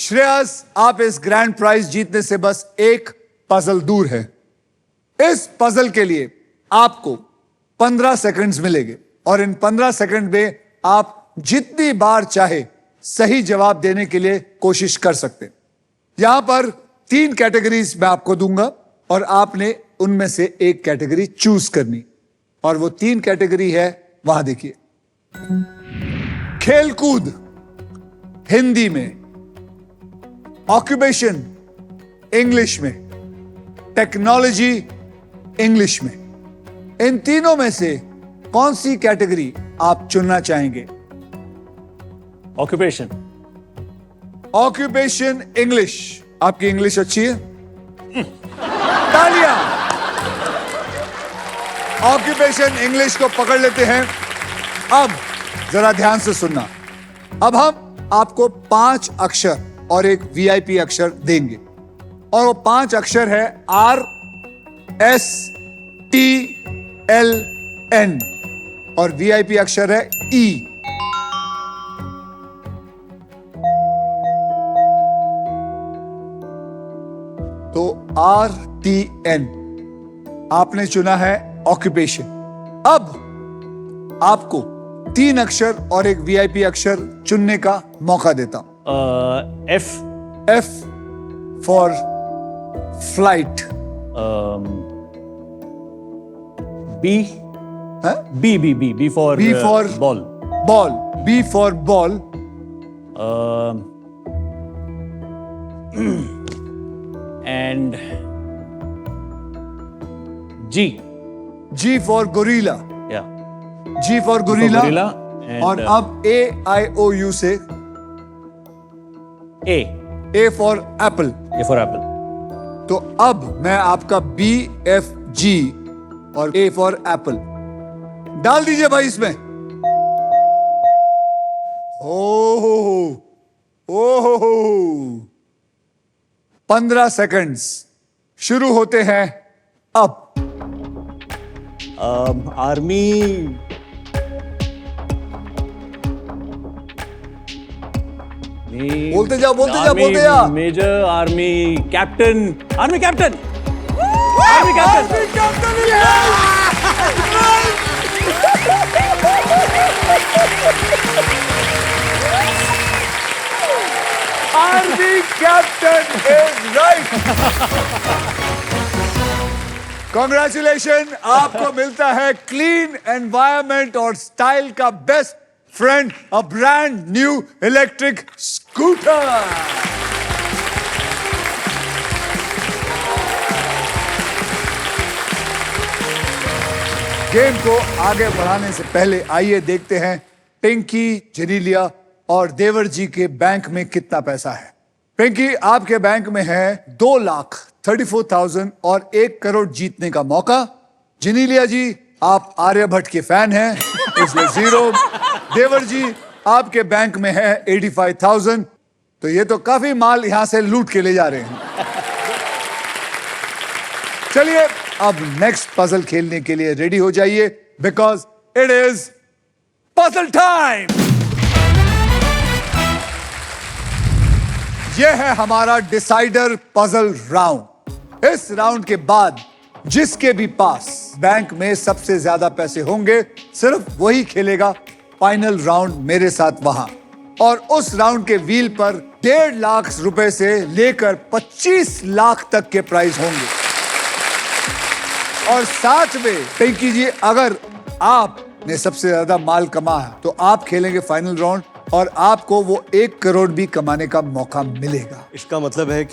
श्रेयस, आप इस grand prize जीतने से बस एक पजल दूर है। इस पजल के लिए आपको 15 सेकंड्स मिलेंगे और इन 15 सेकंड में आप जितनी बार चाहे सही जवाब देने के लिए कोशिश कर सकते हैं। यहां पर 3 कैटेगरीज मैं आपको दूंगा और आपने उनमें से एक कैटेगरी चूज करनी और वो 3 कैटेगरी है, वहां देखिए। खेलकूद हिंदी में, ऑक्यूपेशन इंग्लिश में, टेक्नोलॉजी इंग्लिश में। इन तीनों में से कौन सी कैटेगरी आप चुनना चाहेंगे? ऑक्यूपेशन। Occupation English. आपकी इंग्लिश अच्छी है, तालियां। ऑक्यूपेशन इंग्लिश को पकड़ लेते हैं। अब जरा ध्यान से सुनना। अब हम आपको 5 अक्षर और एक वीआईपी अक्षर देंगे और वो 5 अक्षर है RSTLN और वीआईपी अक्षर है E। तो RTN आपने चुना है ऑक्यूपेशन। अब आपको 3 अक्षर और एक वीआईपी अक्षर चुनने का मौका देता हूं। F for flight. B for B for ball. Ball. B for ball. And G. G for gorilla. Yeah. G for gorilla. and, और अब AIOU से A. A for Apple. A for apple. तो अब मैं आपका BFG और A for Apple डाल दीजिए भाई इसमें। ओहो ओहो 15 सेकंड्स शुरू होते हैं अब। Army. बोलते जाओ बोलते जाओ। Major, Army, Captain. Army Captain. Army Captain. Army Captain is right. Congratulations, आपको मिलता है क्लीन एनवायरनमेंट और स्टाइल का best friend, a brand new electric scooter. Game को आगे बढ़ाने से पहले आइए देखते हैं पिंकी, जेनेलिया और देवर जी के बैंक में कितना पैसा है। पिंकी, आपके बैंक में है 2,34,000 और 1 करोड़ जीतने का मौका। जेनेलिया जी, आप आर्यभट्ट के फैन हैं, इसलिए 0। देवर जी, आपके बैंक में है 85,000। तो ये तो काफी माल यहां से लूट के ले जा रहे हैं। चलिए अब नेक्स्ट पजल खेलने के लिए रेडी हो जाइए, because it is puzzle time. यह है हमारा डिसाइडर पजल राउंड। इस राउंड के बाद जिसके भी पास बैंक में सबसे ज्यादा पैसे होंगे सिर्फ वही खेलेगा फाइनल राउंड मेरे साथ वहां। और उस राउंड के व्हील पर 1.5 लाख रुपए से लेकर 25 लाख तक के प्राइज होंगे। और साथ में पिंकी जी, अगर आपने सबसे ज्यादा माल कमाया तो आप खेलेंगे फाइनल राउंड और आपको वो 1 करोड़ भी कमाने का मौका मिलेगा। इसका मतलब है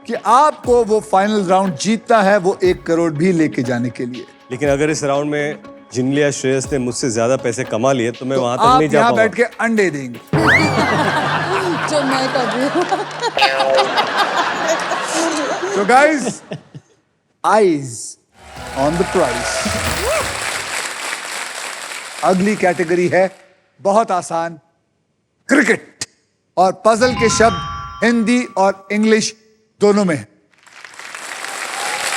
कि आपको वो फाइनल राउंड जीतना है, वो 1 करोड़ भी लेके जाने के लिए। लेकिन अगर इस राउंड में जेनेलिया, श्रेयस ने मुझसे ज्यादा पैसे कमा लिए तो मैं वहां तक आप नहीं जा यहाँ पाऊंगा। बैठ के अंडे देंगे। जो मैं कर रही हूँ। तो guys, eyes on the price. अगली कैटेगरी है बहुत आसान, क्रिकेट। और पजल के शब्द हिंदी और इंग्लिश दोनों में है।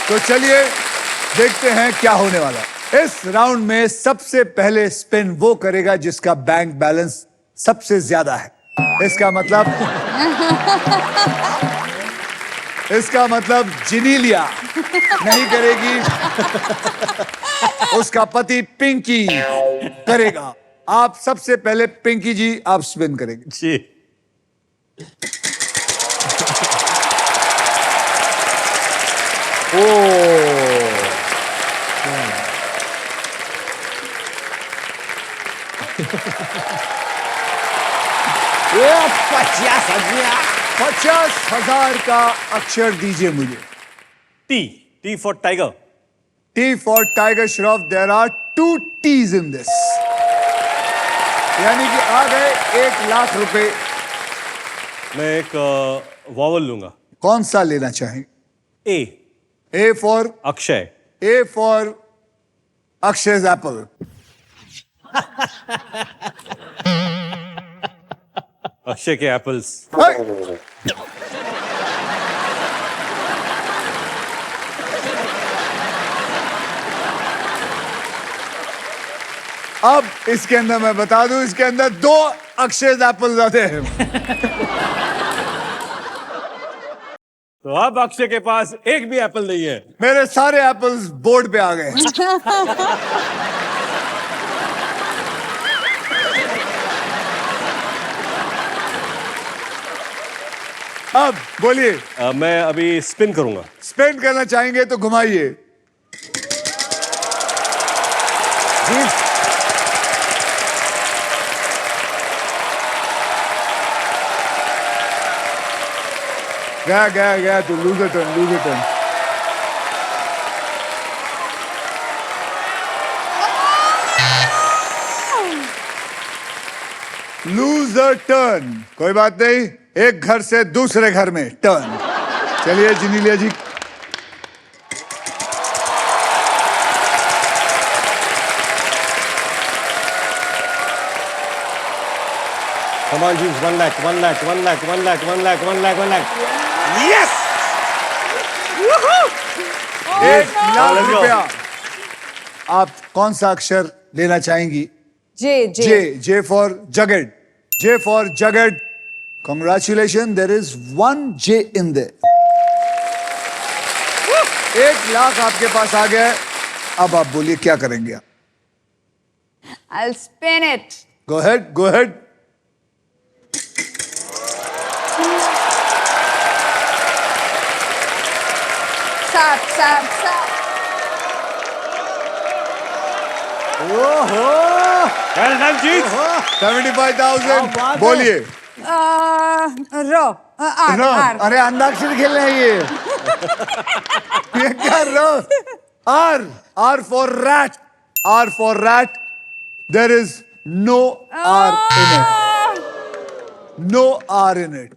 तो चलिए देखते हैं क्या होने वाला है। इस राउंड में सबसे पहले स्पिन वो करेगा जिसका बैंक बैलेंस सबसे ज्यादा है। इसका मतलब जिनीलिया नहीं करेगी, उसका पति पिंकी करेगा। आप सबसे पहले पिंकी जी आप स्पिन करेंगे। जी। ये 50,000। 50,000 का अक्षर दीजिए मुझे। T for tiger. T for Tiger Shroff. There are 2 T's in this. यानी कि आ गए 1,00,000 रुपए। मैं एक वॉवल लूंगा। कौन सा लेना चाहें? ए। A for Akshay. A for Akshay's apple. Akshay के एप्पल्स। Hey! अब इसके अंदर मैं बता दूं, इसके अंदर 2 अक्षय एप्पल आते हैं। तो अब अक्षय के पास एक भी एप्पल नहीं है। मेरे सारे एप्पल्स बोर्ड पे आ गए। अब बोलिए। मैं अभी स्पिन करूंगा। स्पेंड करना चाहेंगे तो घुमाइए। गया तो लूज टर्न। लूजर टर्न, कोई बात नहीं, एक घर से दूसरे घर में टर्न। चलिए जिनीलिया जी। Come on, James. 1 lakh, 1 lakh, 1 lakh, 1 lakh, 1 lakh, 1 lakh, 1 lakh. Yes! 1,00,000 let's go. रुपया। आप कौन सा अक्षर लेना चाहेंगी? J. J for Jagged. J for Jagged. Congratulations, there is 1 J in there. 1,00,000 आपके पास आ गया है। अब आप बोलिए क्या करेंगे आप? I'll spin it. Go ahead. Sap. ओहो, Well done, Jeet. 75,000 बोलिए। Ro. R. रो, R. अरे अंताक्षरी खेलने हैं ये। ये क्या रो? R for rat. R for rat. There is no R in it. No R in it.